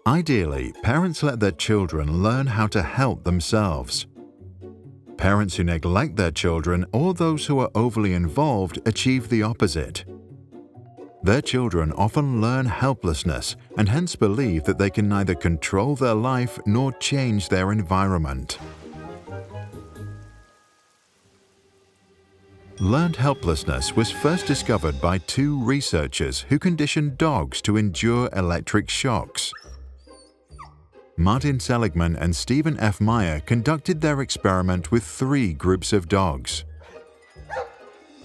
Ideally, parents let their children learn how to help themselves. Parents who neglect their children or those who are overly involved achieve the opposite. Their children often learn helplessness and hence believe that they can neither control their life nor change their environment. Learned helplessness was first discovered by two researchers who conditioned dogs to endure electric shocks. Martin Seligman and Stephen F. Meyer conducted their experiment with 3 groups of dogs.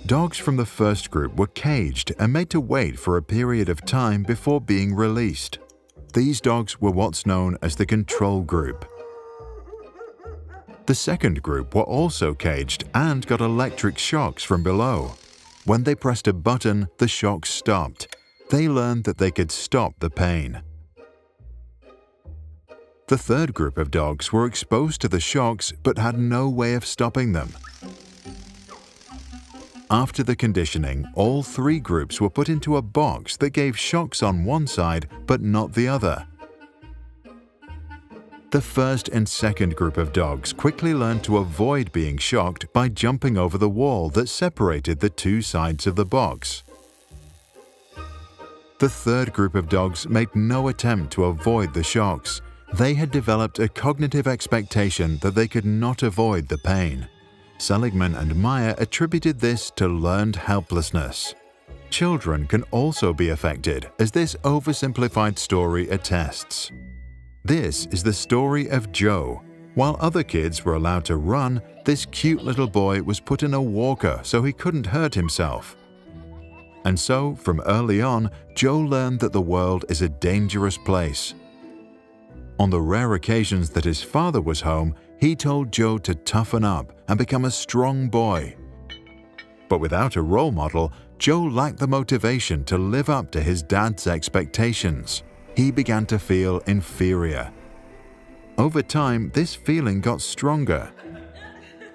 Dogs from the first group were caged and made to wait for a period of time before being released. These dogs were what's known as the control group. The second group were also caged and got electric shocks from below. When they pressed a button, the shocks stopped. They learned that they could stop the pain. The third group of dogs were exposed to the shocks but had no way of stopping them. After the conditioning, all 3 groups were put into a box that gave shocks on one side but not the other. The first and second group of dogs quickly learned to avoid being shocked by jumping over the wall that separated the 2 sides of the box. The third group of dogs made no attempt to avoid the shocks. They had developed a cognitive expectation that they could not avoid the pain. Seligman and Meyer attributed this to learned helplessness. Children can also be affected, as this oversimplified story attests. This is the story of Joe. While other kids were allowed to run, this cute little boy was put in a walker so he couldn't hurt himself. And so, from early on, Joe learned that the world is a dangerous place. On the rare occasions that his father was home, he told Joe to toughen up and become a strong boy. But without a role model, Joe lacked the motivation to live up to his dad's expectations. He began to feel inferior. Over time, this feeling got stronger.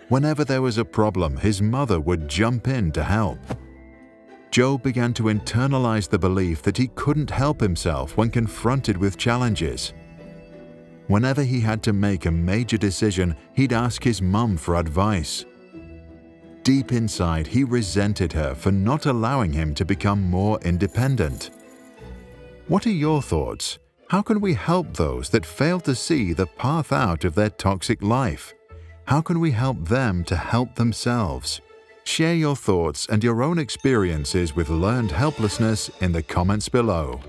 Whenever there was a problem, his mother would jump in to help. Joe began to internalize the belief that he couldn't help himself when confronted with challenges. Whenever he had to make a major decision, he'd ask his mum for advice. Deep inside, he resented her for not allowing him to become more independent. What are your thoughts? How can we help those that fail to see the path out of their toxic life? How can we help them to help themselves? Share your thoughts and your own experiences with learned helplessness in the comments below.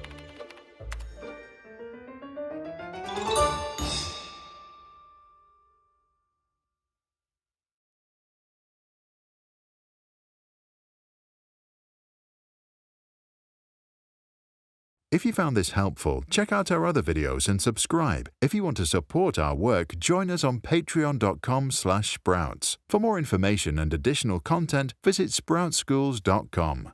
If you found this helpful, check out our other videos and subscribe. If you want to support our work, join us on patreon.com/sprouts. For more information and additional content, visit sproutsschools.com.